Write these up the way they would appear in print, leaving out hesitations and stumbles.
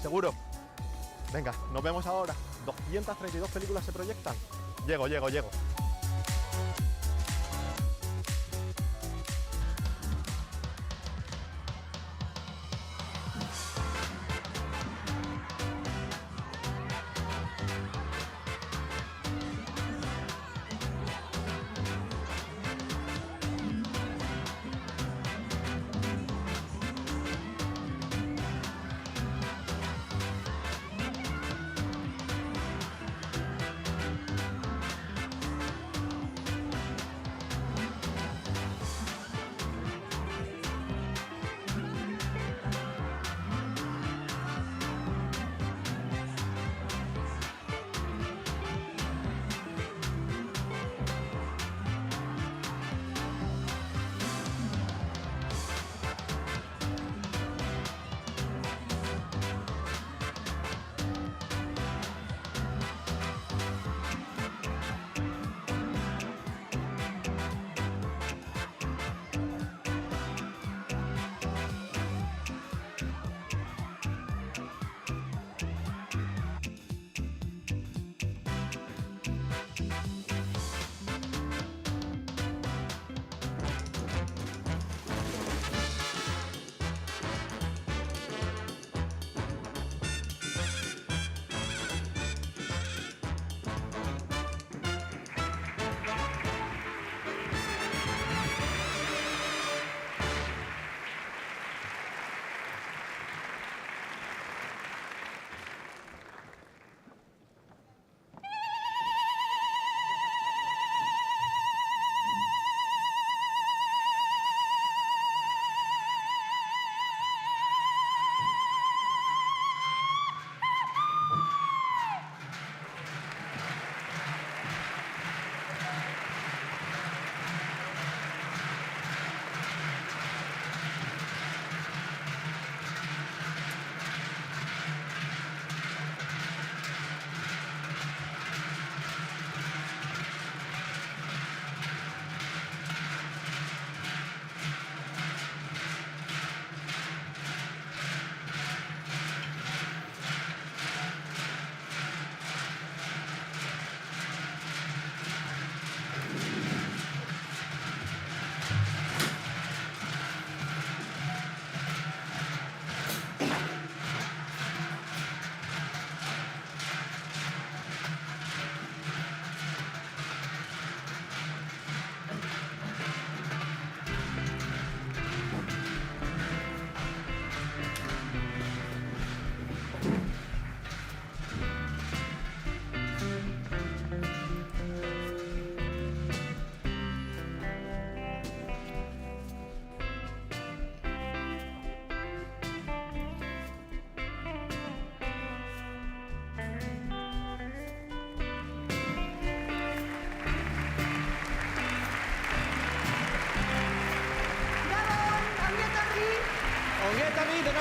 seguro. Venga, nos vemos ahora. 232 películas se proyectan. Llego.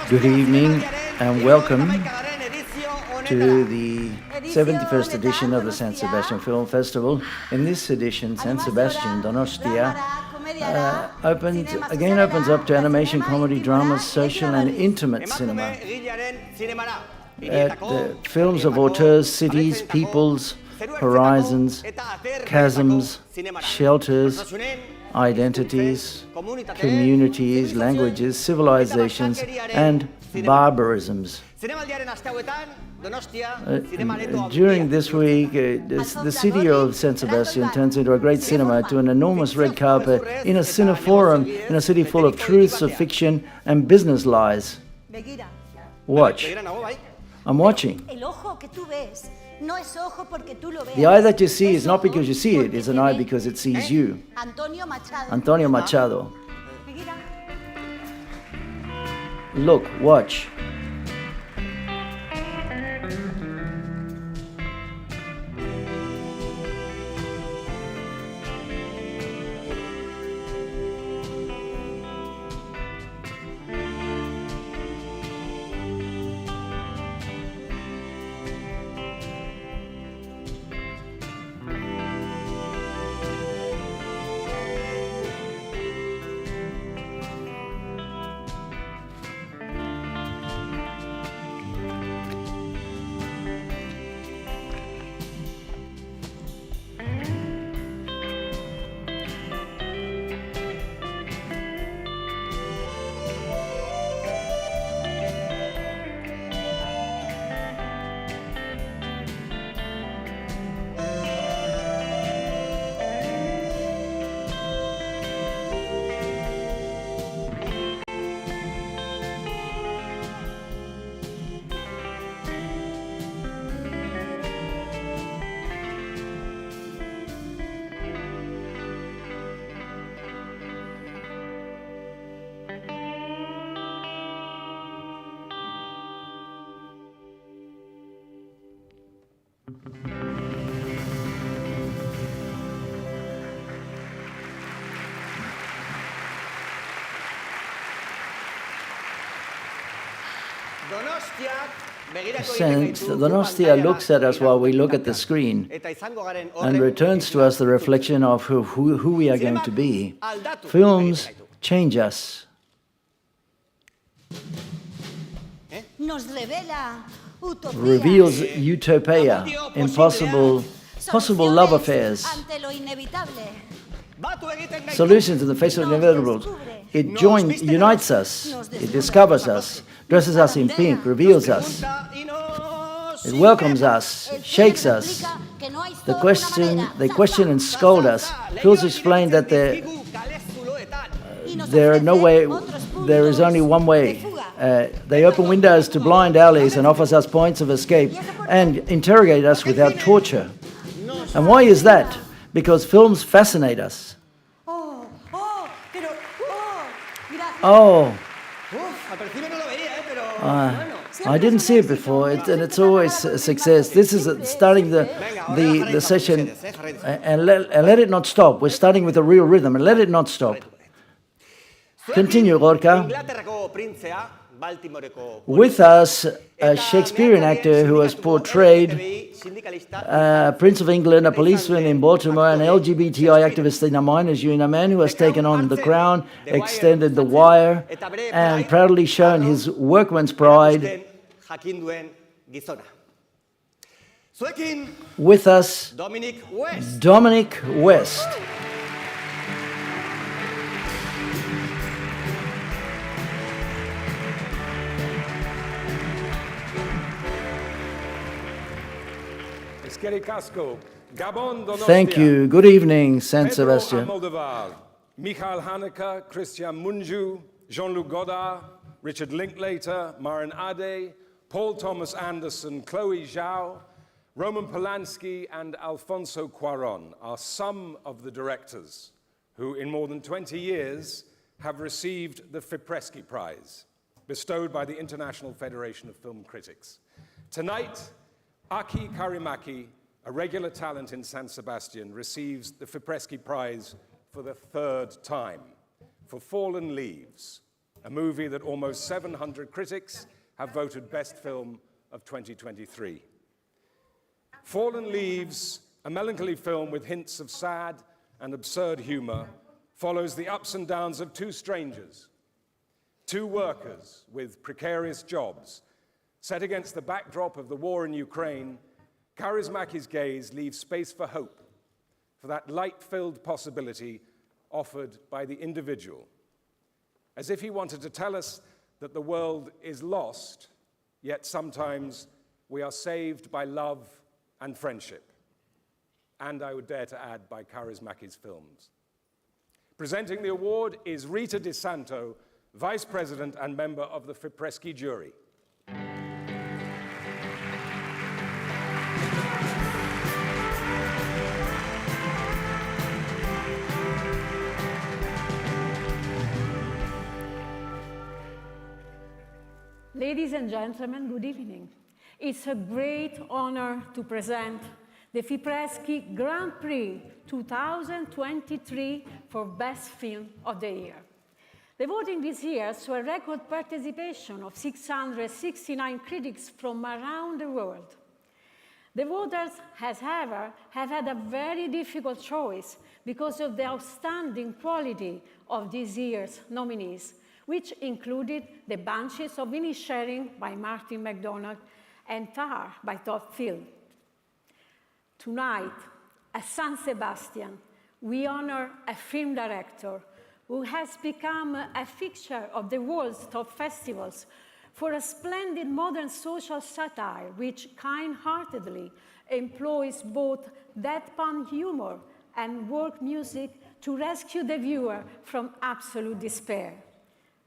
Good evening and welcome to the 71st edition of the San Sebastian Film Festival. In this edition, San Sebastian Donostia opens up to animation, comedy, drama, social and intimate cinema. Films of auteurs, cities, peoples, horizons, chasms, shelters, identities, communities, languages, civilizations, and barbarisms. During this week, the city of San Sebastian turns into a great cinema, to an enormous red carpet in a cineforum in a city full of truths of fiction and business lies. Watch. I'm watching. The eye that you see is not because you see it, it's an eye because it sees you. Antonio Machado. Look, watch. Since Donostia looks at us while we look at the screen and returns to us the reflection of who we are going to be, films change us. Reveals utopia, possible love affairs, solutions in the face of the inevitable. It unites us, it discovers us, dresses us in pink, reveals us. It welcomes us, shakes us. They question and scold us. Films explain that there is only one way. They open windows to blind alleys and offers us points of escape and interrogate us without torture. And why is that? Because films fascinate us. I didn't see it before, and it's always a success. This is starting the session, and let it not stop. We're starting with a real rhythm, and let it not stop. Continue, Gorka. With us, a Shakespearean actor who has portrayed Prince of England, a policeman in Baltimore, an LGBTI activist in a miners' union, a man who has taken on the crown, extended the wire, and proudly shown his workman's pride. With us, Dominic West. Thank you. Good evening, Saint Sebastian. Michael Haneke, Christian Mungiu, Jean-Luc Godard, Richard Linklater, Maren Ade, Paul Thomas Anderson, Chloe Zhao, Roman Polanski, and Alfonso Cuarón are some of the directors who, in more than 20 years, have received the Fipresci Prize, bestowed by the International Federation of Film Critics. Tonight, Aki Kaurismäki, a regular talent in San Sebastian, receives the Fipresci Prize for the third time for Fallen Leaves, a movie that almost 700 critics have voted Best Film of 2023. Fallen Leaves, a melancholy film with hints of sad and absurd humor, follows the ups and downs of two strangers, two workers with precarious jobs. Set against the backdrop of the war in Ukraine, Kaurismäki's gaze leaves space for hope, for that light-filled possibility offered by the individual, as if he wanted to tell us that the world is lost, yet sometimes we are saved by love and friendship, and I would dare to add, by Kaurismäki's films. Presenting the award is Rita Di Santo, Vice President and member of the Fipresci jury. Ladies and gentlemen, good evening. It's a great honor to present the Fipresci Grand Prix 2023 for Best Film of the Year. The voting this year saw a record participation of 669 critics from around the world. The voters, as ever, have had a very difficult choice because of the outstanding quality of this year's nominees, which included The Banshees of Inisherin by Martin McDonagh and Tar by Todd Field. Tonight, at San Sebastian, we honor a film director who has become a fixture of the world's top festivals for a splendid modern social satire which kind-heartedly employs both deadpan humor and work music to rescue the viewer from absolute despair.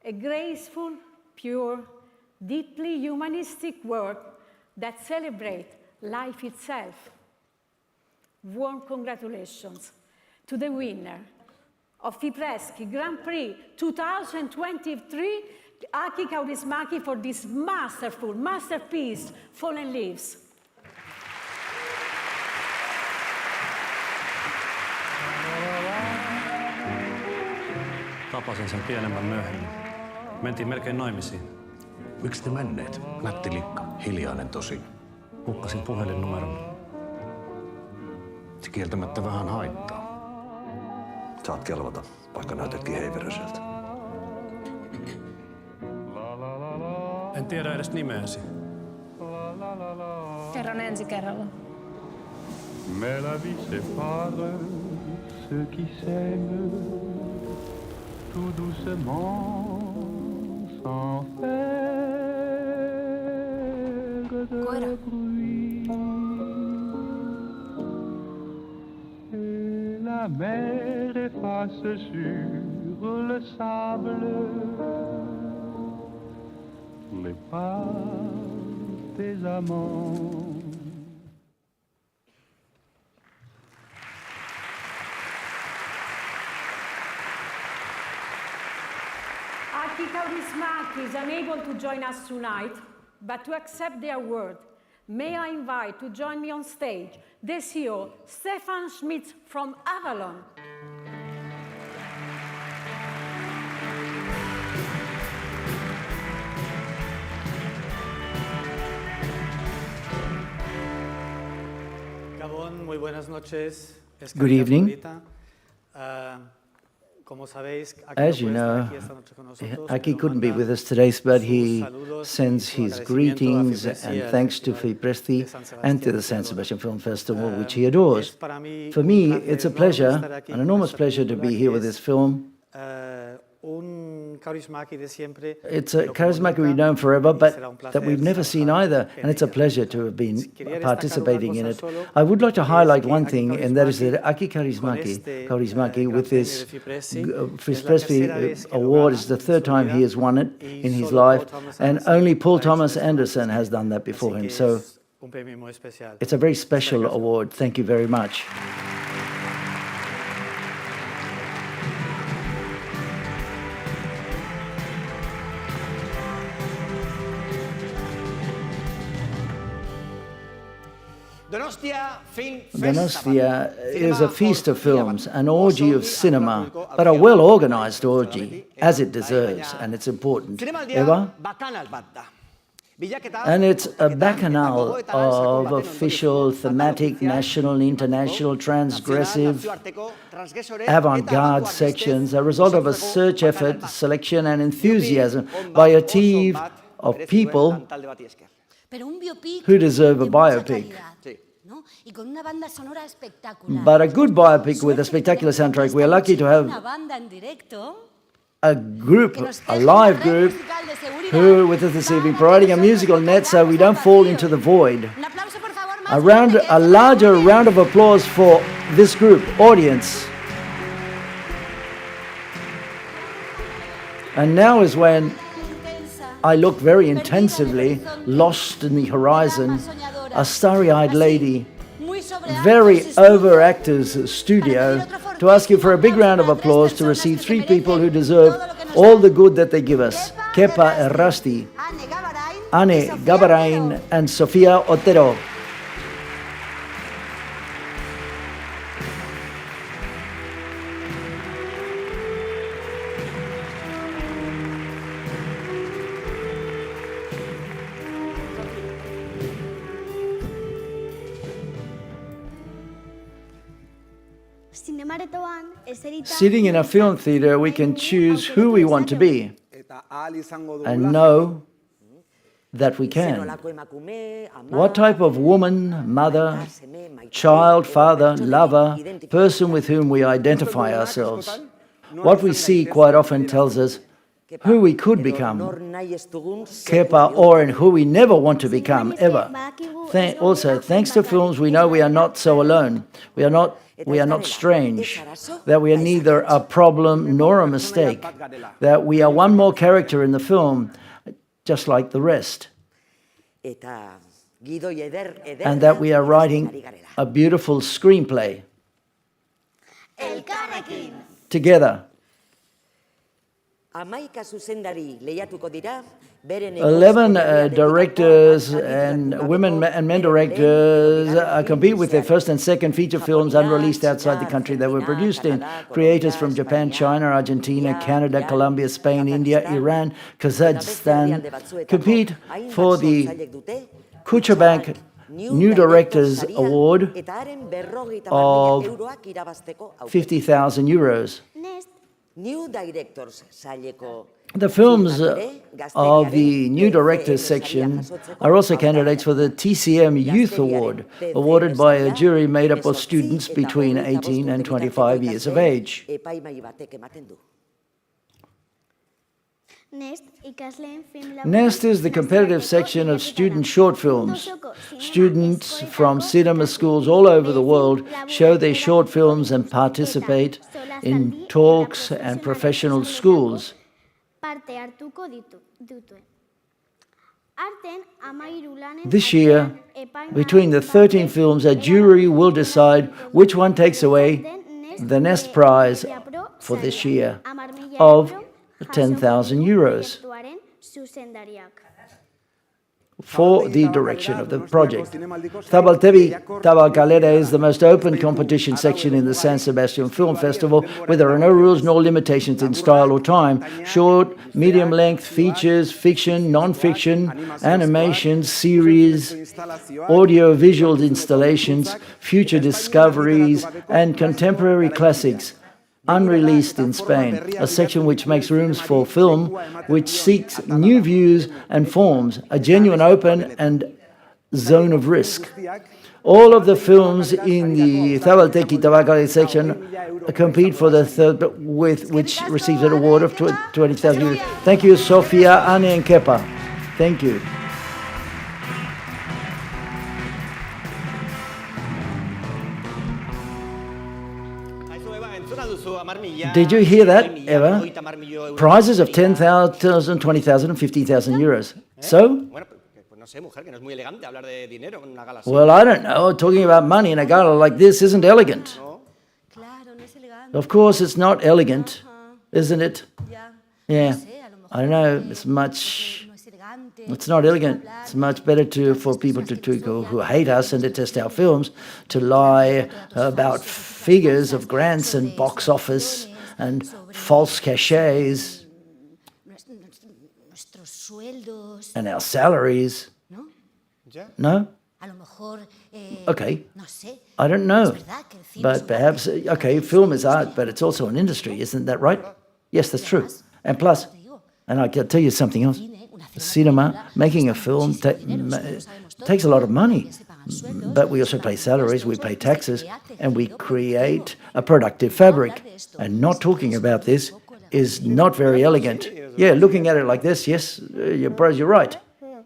A graceful, pure, deeply humanistic work that celebrates life itself. Warm congratulations to the winner of Fipresci Grand Prix 2023, Aki Kaurismäki, for this masterful masterpiece, Fallen Leaves. tapasin sen pienemmän myöhemmin. Mentiin melkein naimisiin. Miksi te menneet? Nätti likka, hiljainen tosi. Hukkasin puhelinnumeron. Se kieltämättä vähän haittaa. Saat kelvata, vaikka näytetkin heiveröseltä. En tiedä edes nimeäsi. Kerron ensi kerralla. Mais la vie sépare ceux qui s'aiment tout doucement sans faire de bruit. Et la mer efface sur le sable les pas des amants. Aki Kaurismäki is unable to join us tonight, but to accept the award, may I invite to join me on stage the CEO, Stefan Schmidt from Avalon. Gabón, muy buenas noches. Good evening. Como sabéis, As you know, Aki couldn't be with us today, but he sends his greetings and thanks to Fipresti and to the San Sebastian Film Festival, which he adores. For me, it's a pleasure, an enormous pleasure to be here with this film. It's a Kaurismäki we've known forever, but that we've never seen either, and it's a pleasure to have been participating in it. I would like to highlight one thing, and that is that Aki Kaurismäki, with this Fipresti award, is the third time he has won it in his life, and only Paul Thomas Anderson has done that before him. So it's a very special award. Thank you very much. Donostia is a feast of films, an orgy of cinema, but a well-organized orgy, as it deserves, and it's important. Eva? And it's a bacchanal of official, thematic, national, international, transgressive, avant-garde sections, a result of a search effort, selection, and enthusiasm by a team of people who deserve a biopic. But a good biopic with a spectacular soundtrack. We are lucky to have a group, a live group, who are with us this evening, providing a musical net so we don't fall into the void. A larger round of applause for this group, audience. And now is when I look very intensively, lost in the horizon, a starry-eyed lady, very over-actors studio, to ask you for a big round of applause to receive three people who deserve all the good that they give us. Kepa Errasti, Anne Gabarain, and Sofia Otero. Sitting in a film theater, we can choose who we want to be and know that we can. What type of woman, mother, child, father, lover, person with whom we identify ourselves. What we see quite often tells us who we could become, Kepa, or in who we never want to become, ever. Also, thanks to films, we know we are not so alone. We are not strange, that we are neither a problem nor a mistake, that we are one more character in the film, just like the rest, and that we are writing a beautiful screenplay together. 11 directors and women and men directors compete with their first and second feature films unreleased outside the country they were produced in. Creators from Japan, China, Argentina, Canada, Colombia, Spain, India, Iran, Kazakhstan compete for the Kuchabank New Directors Award of 50,000 euros. The films of the New Directors section are also candidates for the TCM Youth Award, awarded by a jury made up of students between 18 and 25 years of age. Next is the competitive section of student short films. Students from cinema schools all over the world show their short films and participate in talks and professional schools. This year, between the 13 films, a jury will decide which one takes away the Nest Prize for this year of 10,000 euros for the direction of the project. Tabalcalera is the most open competition section in the San Sebastian Film Festival, where there are no rules nor limitations in style or time. Short, medium length, features, fiction, non-fiction, animations, series, audio-visual installations, future discoveries, and contemporary classics unreleased in Spain, a section which makes rooms for film, which seeks new views and forms, a genuine open and zone of risk. All of the films in the Zabalteki Tabacalera section compete for the third, with which receives an award of 20,000 euros. Thank you, Sofia, Anne, and Kepa. Thank you. Did you hear that, Eva? Prizes of 10,000, 20,000 and 50,000 euros. So? Well, I don't know. Talking about money in a gala like this isn't elegant. Of course, it's not elegant, isn't it? Yeah. I don't know. It's not elegant. It's much better for people who hate us and detest our films to lie about figures of grants and box office and false cachets and our salaries. No? Okay. I don't know. But perhaps, okay, film is art, but it's also an industry. Isn't that right? Yes, that's true. And plus, and I can tell you something else. Cinema, making a film takes a lot of money, but we also pay salaries, we pay taxes, and we create a productive fabric. And not talking about this is not very elegant. Yeah, looking at it like this, yes, you're right.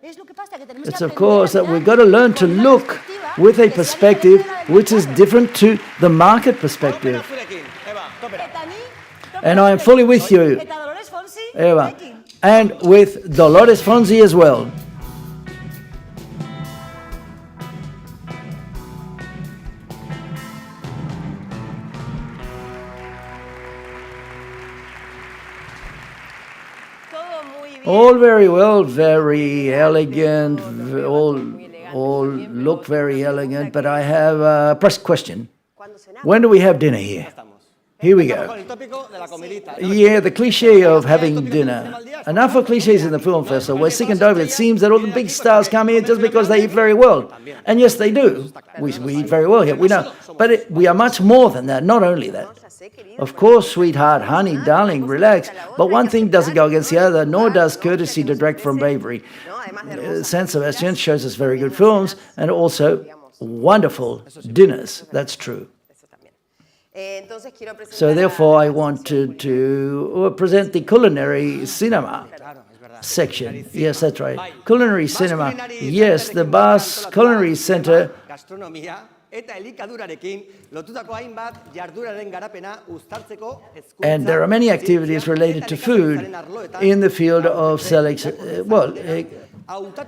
It's of course that we've got to learn to look with a perspective which is different to the market perspective. And I am fully with you, Eva. And with Dolores Fonzi as well. All very well, very elegant, all look very elegant, but I have a press question. When do we have dinner here? Here we go. Yeah, the cliche of having dinner. Enough of cliches in the film festival. We're sick and tired. It seems that all the big stars come here just because they eat very well. And yes, they do. We eat very well here, we know. But we are much more than that, not only that. Of course, sweetheart, honey, darling, relax. But one thing doesn't go against the other, nor does courtesy detract from bravery. San Sebastian shows us very good films and also wonderful dinners. That's true. So therefore, I wanted to present the culinary cinema section. Yes, that's right. Culinary cinema. Yes, the Basque Culinary Center. And there are many activities related to food in the field of selection.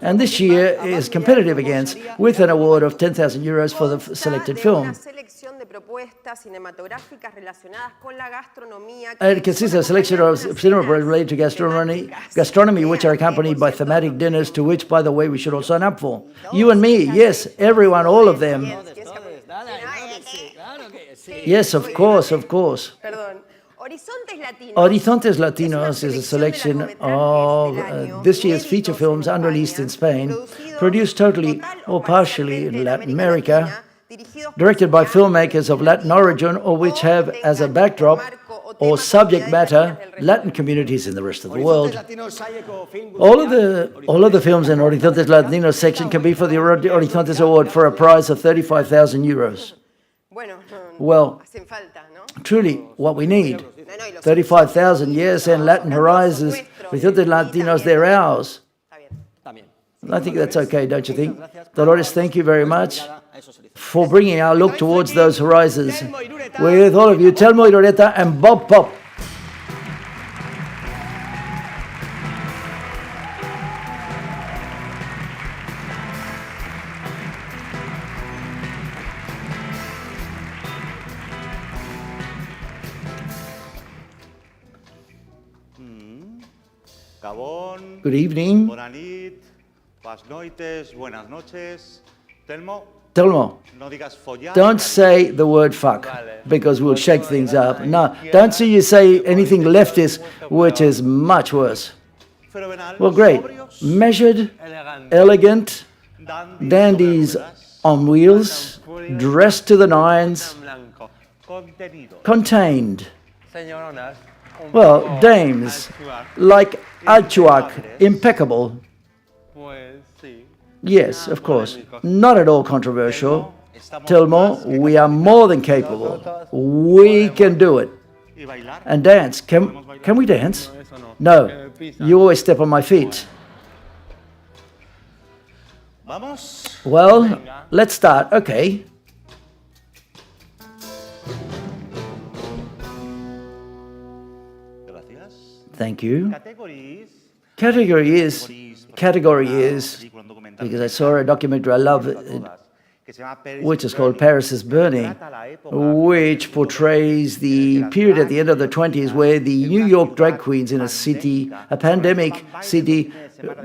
And this year is competitive against, with an award of 10,000 euros for the selected film. It consists of a selection of cinema related to gastronomy, which are accompanied by thematic dinners, to which, by the way, we should all sign up for. You and me, yes, everyone, all of them. Yes, of course, of course. Horizontes Latinos is a selection of this year's feature films unreleased in Spain, produced totally or partially in Latin America, directed by filmmakers of Latin origin or which have as a backdrop or subject matter Latin communities in the rest of the world. All of the films in Horizontes Latinos section can be for the Horizontes Award for a prize of 35,000 euros. Well, truly, what we need. 35,000, yes, and Latin Horizons, Horizontes Latinos, they're ours. I think that's okay, don't you think? Dolores, thank you very much for bringing our look towards those horizons. With all of you, Telmo Iroreta and Bob Pop. Gabón. Good evening. Bona nit. Buenas noites. Buenas noches. Telmo. Telmo, No digas follar. don't say the word fuck, because we'll shake things up. No, don't see you say anything leftist, which is much worse. Well, great. Measured, elegant, dandies on wheels, dressed to the nines, contained. Well, dames, like Alchuac, impeccable. Yes, of course. Not at all controversial. Telmo, we are more than capable. We can do it. And dance. Can we dance? No. You always step on my feet. Well, let's start. Okay. Thank you. Category is, because I saw a documentary I love, which is called Paris is Burning, which portrays the period at the end of the 20s where the New York drag queens in a pandemic city,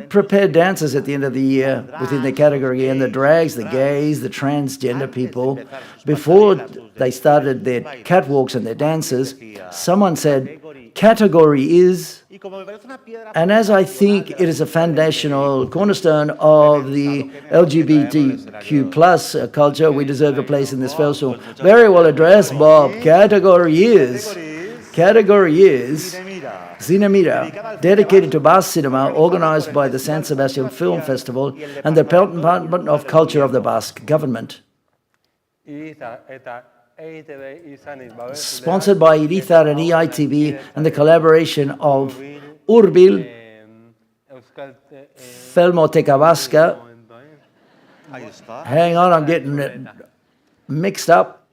prepared dances at the end of the year within the category, and the drags, the gays, the transgender people, before they started their catwalks and their dances, someone said, category is, and as I think it is a foundational cornerstone of the LGBTQ plus culture, we deserve a place in this festival. Very well addressed, Bob. Category is Cinemira, dedicated to Basque cinema, organized by the San Sebastian Film Festival and the Department of Culture of the Basque government. Sponsored by Irizar and EITV and the collaboration of Urbil, Filmoteca Vasca. Hang on, I'm getting it mixed up.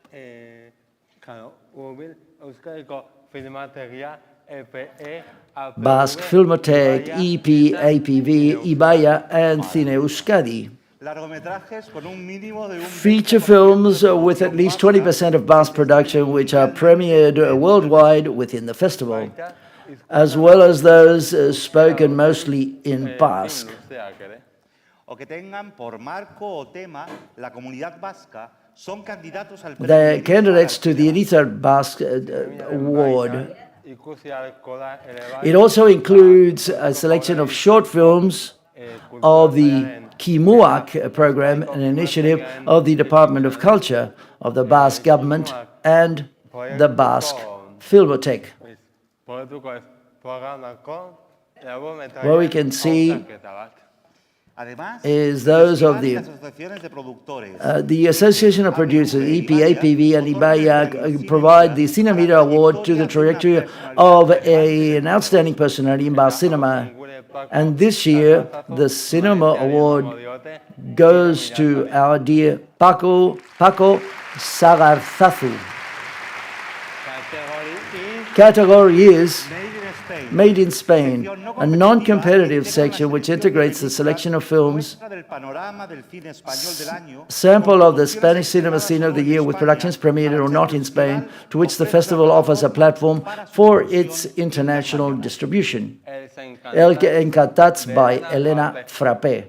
Basque, Filmotec, EP, APV, Ibaya, and Cine Euskadi. Feature films with at least 20% of Basque production, which are premiered worldwide within the festival, as well as those spoken mostly in Basque. They are candidates to the Irizar Basque Award. It also includes a selection of short films of the Kimuak program, an initiative of the Department of Culture of the Basque government and the Basque Filmoteca. What we can see is those of the Association of Producers, EP, APV, and Ibaya provide the Cinemira Award to the trajectory of an outstanding personality in Basque cinema. And this year, the Cinema Award goes to our dear Paco Sagarzazu. Category is Made in Spain, a non-competitive section which integrates the selection of films, sample of the Spanish cinema scene of the year with productions premiered or not in Spain, to which the festival offers a platform for its international distribution. El Encantats by Elena Frappé.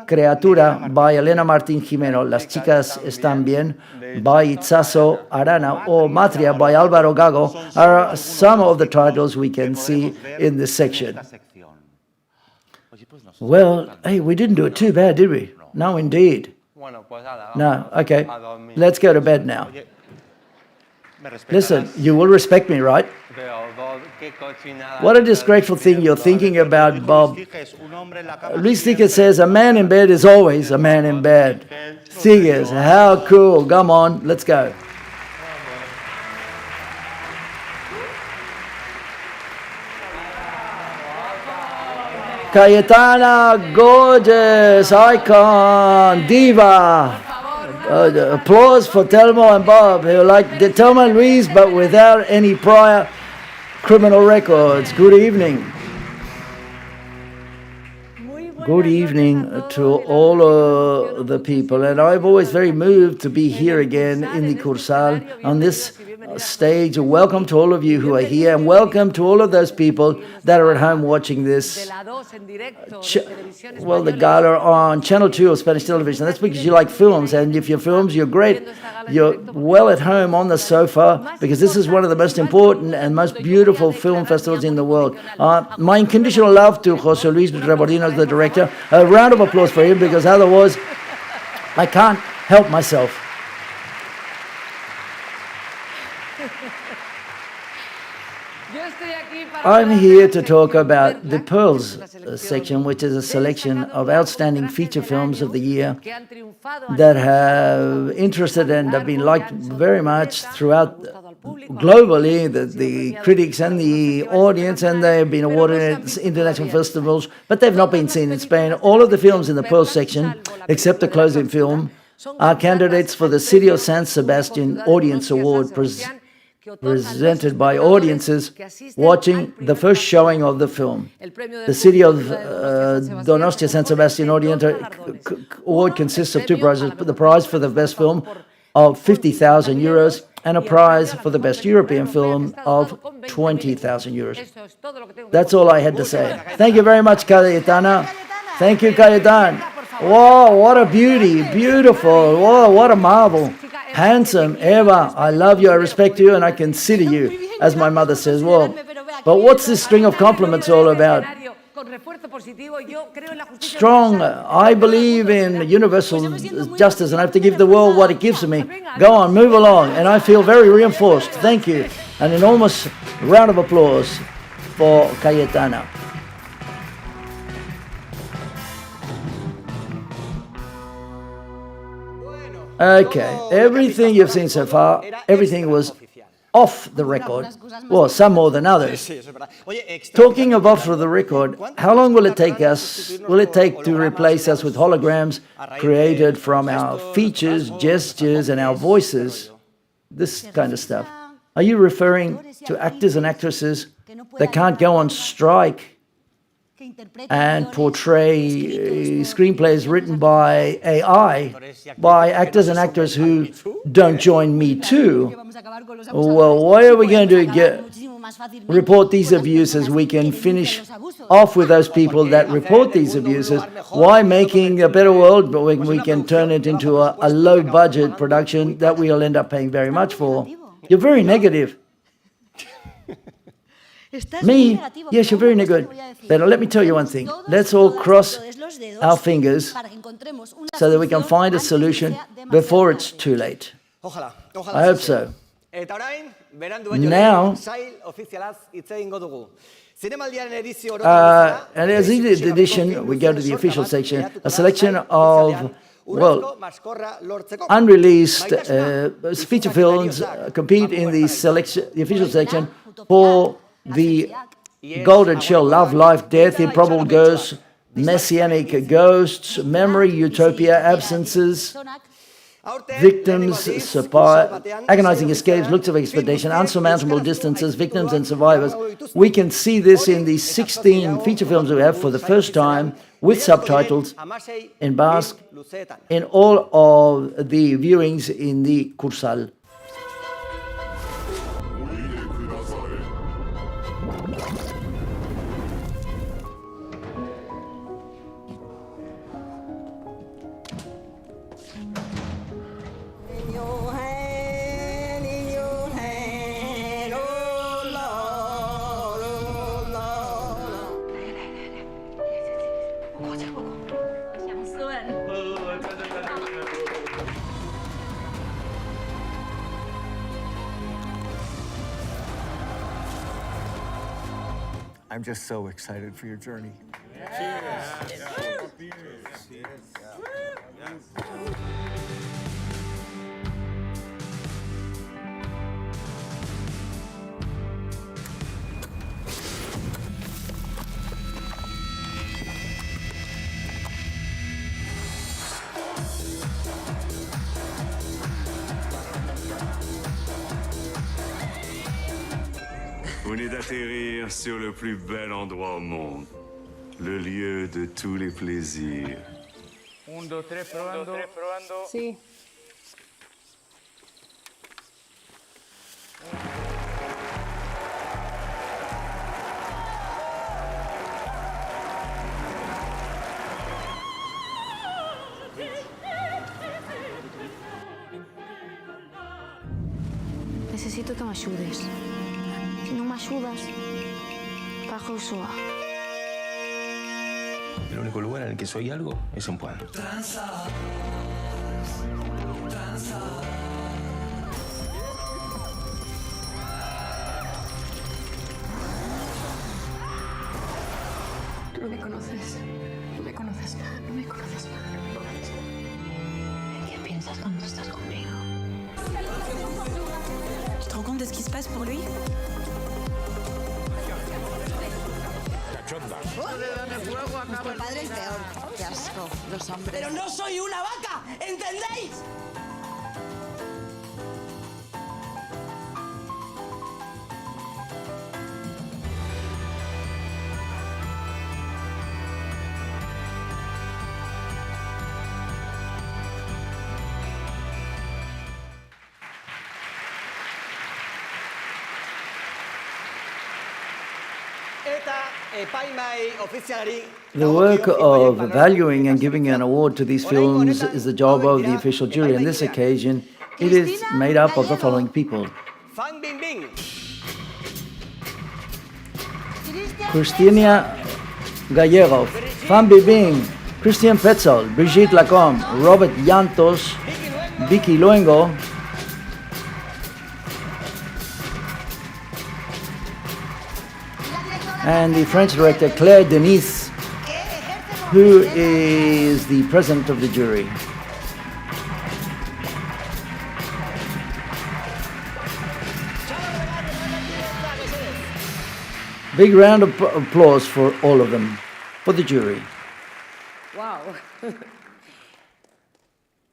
Criatura by Elena Martín Jimeno. Las chicas están bien by Itzazo Arana, or Matria by Álvaro Gago are some of the titles we can see in this section. Well, hey, we didn't do it too bad, did we? No, indeed. No, okay. Let's go to bed now. Listen, you will respect me, right? What a disgraceful thing you're thinking about, Bob. Luis Thickes says, a man in bed is always a man in bed. Thickes, how cool. Come on, let's go. Cayetana, gorgeous, icon, diva. Applause for Telmo and Bob, who are like Telmo and Luis, but without any prior criminal records. Good evening. Good evening to all the people. And I'm always very moved to be here again in the Cursal on this stage. Welcome to all of you who are here, and welcome to all of those people that are at home watching this. The Gala on Channel 2 of Spanish television. That's because you like films, and if you're films, you're great. You're well at home on the sofa, because this is one of the most important and most beautiful film festivals in the world. My unconditional love to José Luis Rebordino, the director. A round of applause for him, because otherwise I can't help myself. I'm here to talk about the Pearls section, which is a selection of outstanding feature films of the year that have interested and have been liked very much throughout globally, the critics and the audience, and they have been awarded at international festivals, but they've not been seen in Spain. All of the films in the Pearls section, except the closing film, are candidates for the City of San Sebastian Audience Award, presented by audiences watching the first showing of the film. The City of Donostia San Sebastian Audience Award consists of two prizes: the prize for the best film of 50,000 euros and a prize for the best European film of 20,000 euros. That's all I had to say. Thank you very much, Cayetana. Thank you, Cayetan. Whoa, what a beauty, beautiful. Whoa, what a marvel. Handsome, Eva, I love you, I respect you, and I consider you, as my mother says. Well, but what's this string of compliments all about? Strong, I believe in universal justice, and I have to give the world what it gives to me. Go on, move along, and I feel very reinforced. Thank you. An enormous round of applause for Cayetana. Okay, everything you've seen so far, everything was off the record. Well, some more than others. Talking of off the record, how long will it take to replace us with holograms created from our features, gestures, and our voices? This kind of stuff. Are you referring to actors and actresses that can't go on strike and portray screenplays written by AI, by actors and actors who don't join Me Too? Well, why are we going to report these abuses? We can finish off with those people that report these abuses. Why making a better world, but we can turn it into a low-budget production that we'll end up paying very much for? You're very negative. Me? Yes, you're very negative. But let me tell you one thing. Let's all cross our fingers so that we can find a solution before it's too late. I hope so. Now, and as in the edition, we go to the official section, a selection of, well, unreleased feature films compete in the official section for the Golden Shell, Love, Life, Death, Improbable Ghosts, Messianic Ghosts, Memory, Utopia, Absences, Victims survive agonizing escapes, looks of expectation, unsurmountable distances, victims and survivors. We can see this in the 16 feature films we have for the first time with subtitles in Basque in all of the viewings in the Kursal. I'm just so excited for your journey. Vous venez d'atterrir sur le plus bel endroit au monde, le lieu de tous les plaisirs. 1, 2, 3, probando. Sí. Necesito que me ayudes. Si no me ayudas, bajo el SOA. El único lugar en el que soy algo es en Puan. No me conoces. No me conoces. No me conoces. ¿En qué piensas cuando estás conmigo? Tu te rends compte de ce qui se passe pour lui? Nuestro padre es peor. Qué asco, los hombres. Pero no soy una vaca, ¿entendéis? The work of valuing and giving an award to these films is the job of the official jury. On this occasion, it is made up of the following people: Cristina Gallego, Fan Bibing, Christian Petzold, Brigitte Lacombe, Robert Llantos, Vicky Luengo, and the French director Claire Denis, who is the president of the jury. Big round of applause for all of them, for the jury. Wow.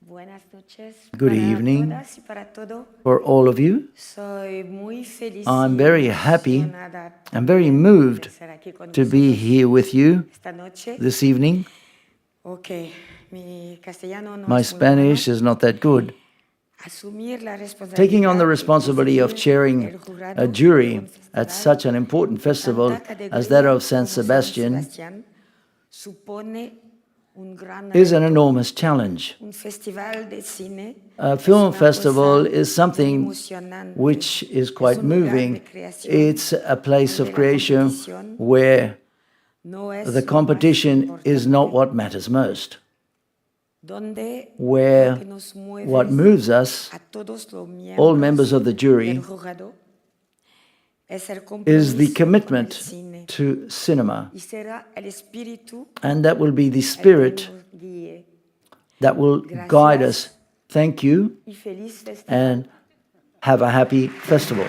Buenas noches. Good evening for all of you. I'm very happy and very moved to be here with you this evening. My Spanish is not that good. Taking on the responsibility of chairing a jury at such an important festival as that of San Sebastian is an enormous challenge. A film festival is something which is quite moving. It's a place of creation where the competition is not what matters most, where what moves us, all members of the jury, is the commitment to cinema. And that will be the spirit that will guide us. Thank you, and have a happy festival.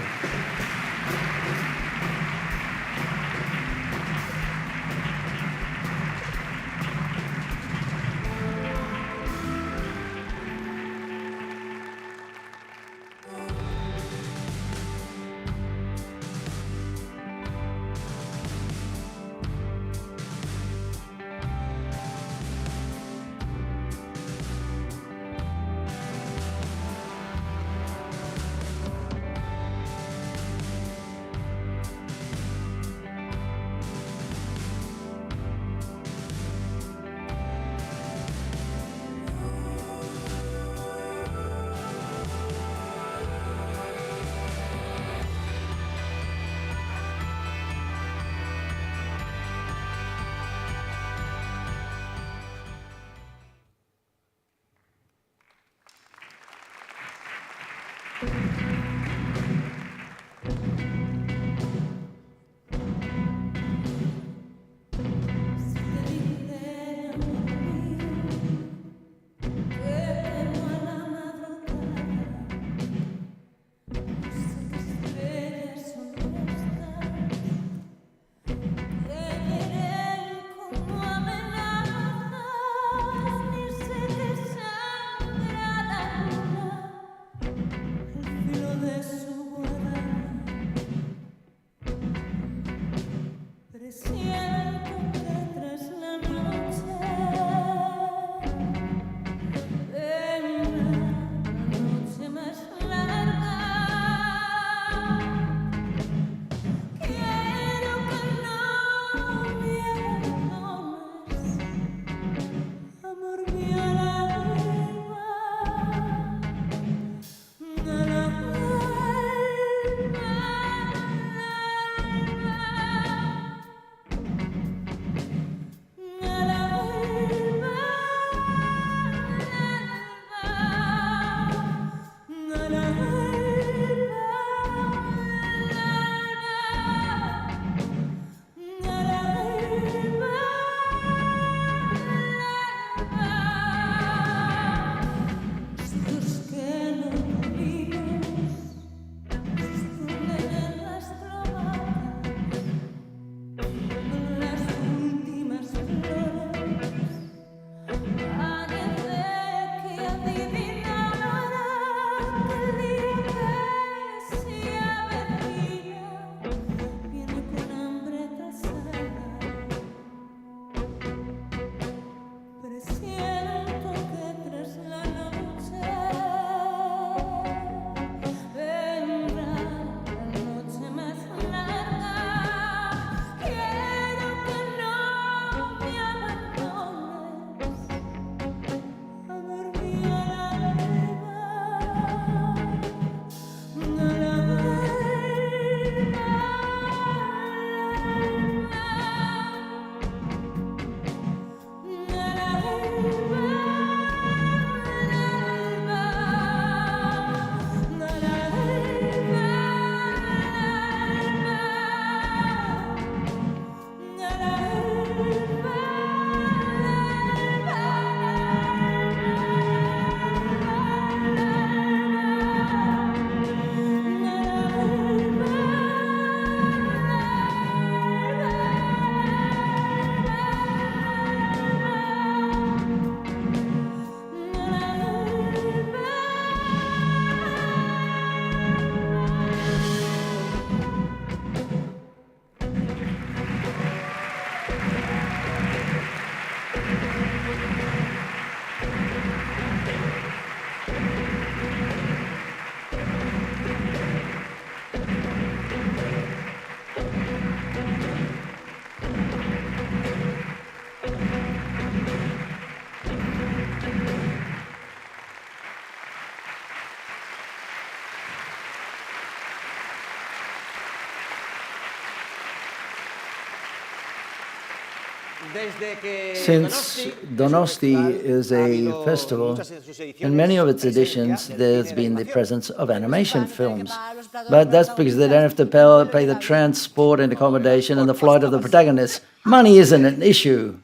Since Donosti is a festival, in many of its editions there's been the presence of animation films. But that's because they don't have to pay the transport and accommodation and the flight of the protagonists. Money isn't an issue.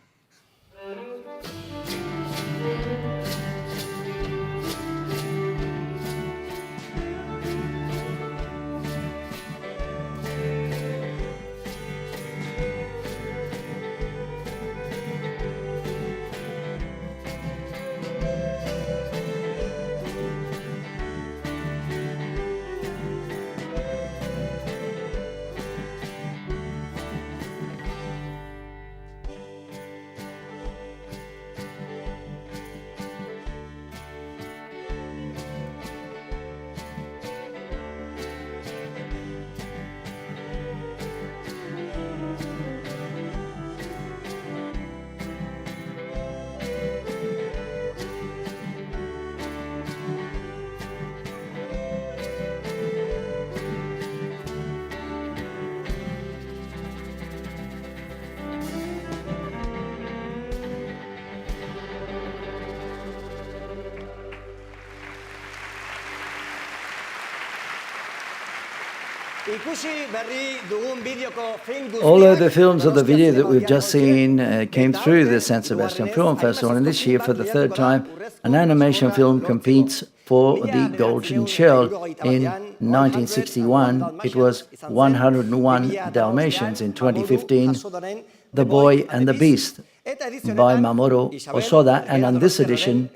All of the films of the video that we've just seen came through the San Sebastian Film Festival, and this year, for the third time, an animation film competes for the Golden Shell. In 1961, it was 101 Dalmatians. In 2015, The Boy and the Beast by Mamoru Osoda, and on this edition,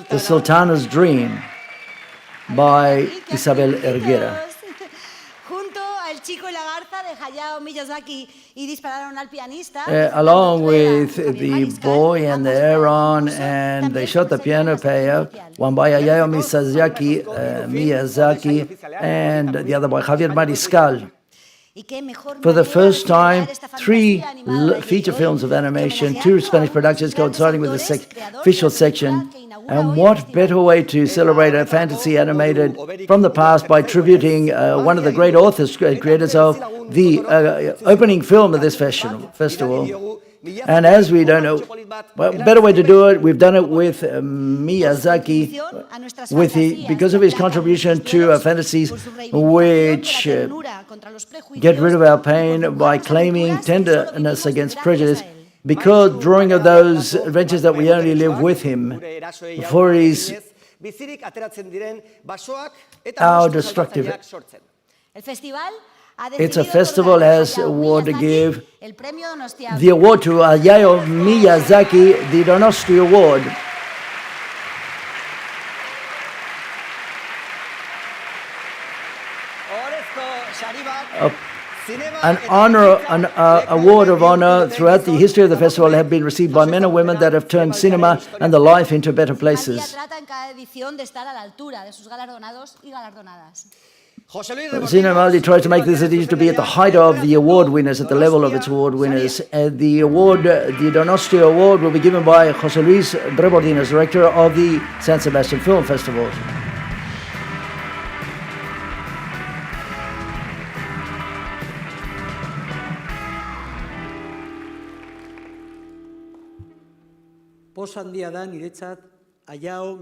The Sultana's Dream by Isabel Erguera. Along with The Boy and the Heron, and they shot the piano player, one by Hayao Miyazaki, and the other by Javier Mariscal. For the first time, 3 feature films of animation, 2 Spanish productions coinciding with the official section. And what better way to celebrate a fantasy animated from the past by tributing one of the great authors, creators of the opening film of this festival. And as we don't know, well, better way to do it, we've done it with Miyazaki, because of his contribution to fantasies which get rid of our pain by claiming tenderness against prejudice, because drawing of those adventures that we only live with him for his our destructive. It's a festival has award to give the award to Hayao Miyazaki, the Donosti Award. An award of honor throughout the history of the festival have been received by men and women that have turned cinema and the life into better places. Cinemaldi tries to make this edition to be at the height of the award winners, at the level of its award winners. The award, the Donosti Award, will be given by José Luis Rebordines, director of the San Sebastian Film Festival.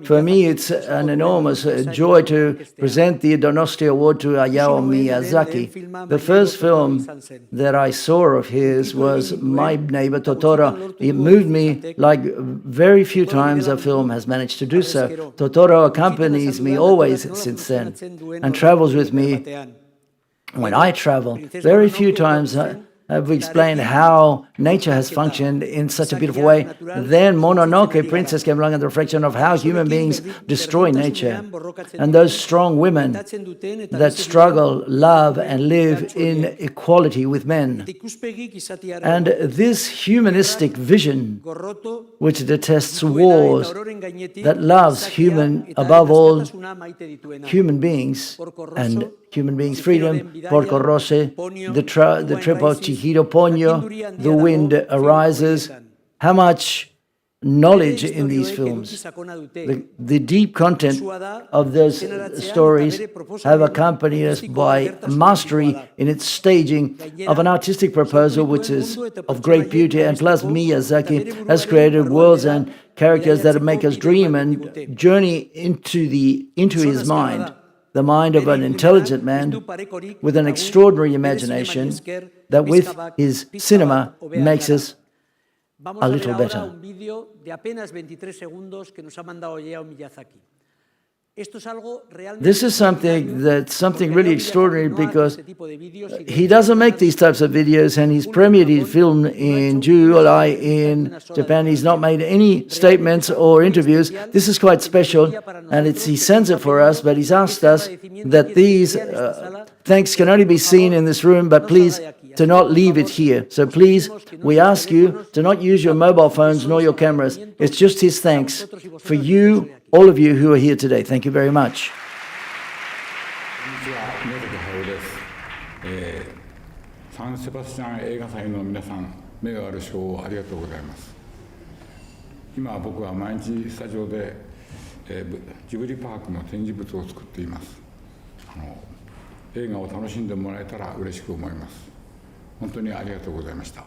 For me, it's an enormous joy to present the Donosti Award to Hayao Miyazaki. The first film that I saw of his was My Neighbor Totoro. It moved me like very few times a film has managed to do so. Totoro accompanies me always since then and travels with me when I travel. Very few times have explained how nature has functioned in such a beautiful way. Then Mononoke, Princess, came along, and the reflection of how human beings destroy nature. And those strong women that struggle, love, and live in equality with men. And this humanistic vision, which detests wars, that loves above all human beings, and human beings' freedom, Porco Rosse, the trip of Chihiro Ponyo, The Wind Arises. How much knowledge in these films. The deep content of those stories have accompanied us by mastery in its staging of an artistic proposal which is of great beauty, and plus Miyazaki has created worlds and characters that make us dream and journey into his mind, the mind of an intelligent man with an extraordinary imagination that with his cinema makes us a little better. This is something really extraordinary, because he doesn't make these types of videos, and he's premiered his film in July in Japan. He's not made any statements or interviews. This is quite special, and he sends it for us, but he's asked us that these thanks can only be seen in this room, but please to not leave it here. So please, we ask you to not use your mobile phones nor your cameras. It's just his thanks for you, all of you who are here today. Thank you very much. サンセバスチャン映画祭の皆さん、目がある賞をありがとうございます。今僕は毎日スタジオで、ジブリパークの展示物を作っています。映画を楽しんでもらえたら嬉しく思います。本当にありがとうございました。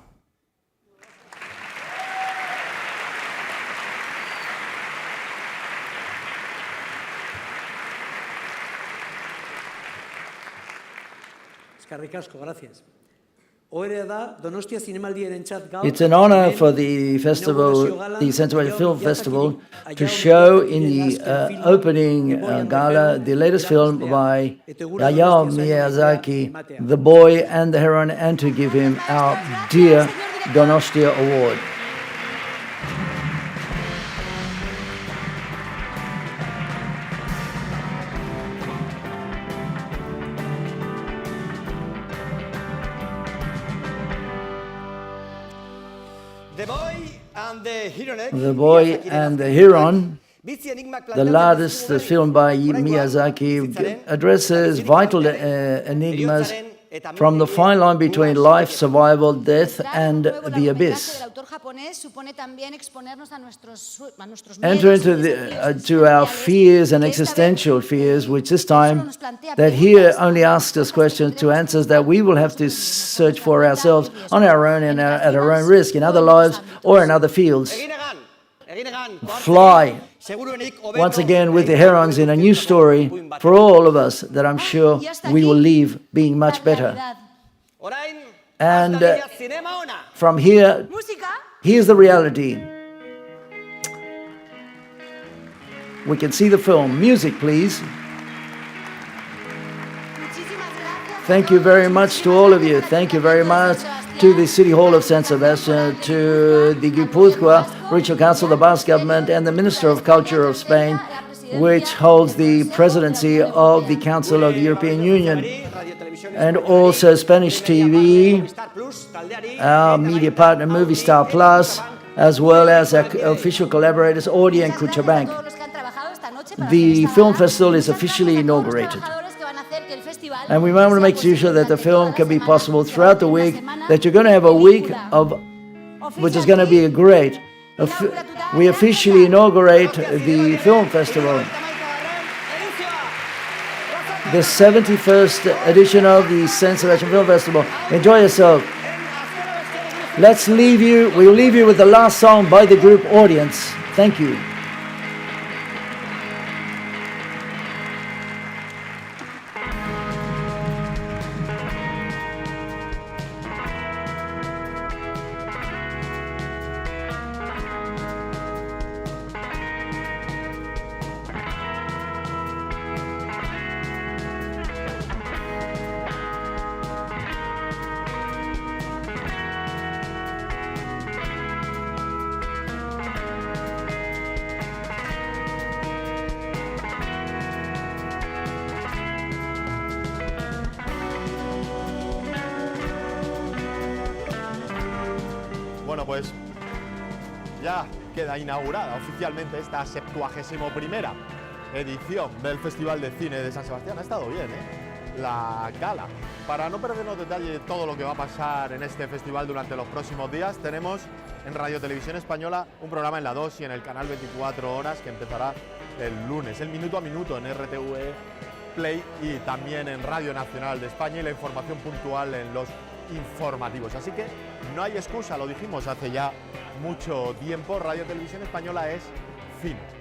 It's an honor for the festival, the Sensory Film Festival, to show in the opening gala the latest film by Hayao Miyazaki, The Boy and the Heron, and to give him our dear Donostia Award. The Boy and the Heron, the latest film by Miyazaki, addresses vital enigmas from the fine line between life, survival, death, and the abyss. Enter into to our fears and existential fears, which this time, that here only asks us questions to answers that we will have to search for ourselves on our own and at our own risk, in other lives or in other fields. Fly once again with the herons in a new story for all of us that I'm sure we will leave being much better. And from here, here's the reality. We can see the film. Music, please. Thank you very much to all of you. Thank you very much to the City Hall of San Sebastian, to the Guipúzcoa Regional Council, the Basque Government, and the Minister of Culture of Spain, which holds the presidency of the Council of the European Union, and also Spanish TV, our media partner Movistar Plus, as well as our official collaborators Audi and Cuchabank. The film festival is officially inaugurated. And we want to make sure that the film can be possible throughout the week, that you're going to have a week of, which is going to be great. We officially inaugurate the film festival. The 71st edition of the San Sebastian Film Festival. Enjoy yourself. We'll leave you with the last song by the group Audience. Thank you. Bueno, pues ya queda inaugurada oficialmente esta 71ª edición del Festival de Cine de San Sebastián. Ha estado bien, ¿eh? La gala. Para no perdernos detalle de todo lo que va a pasar en este festival durante los próximos días, tenemos en Radio Televisión Española, un programa en la 2 y en el canal 24 horas que empezará el lunes, el minuto a minuto en RTV Play y también en Radio Nacional de España y la información puntual en los informativos. Así que no hay excusa, lo dijimos hace ya mucho tiempo, Radio Televisión Española es cine.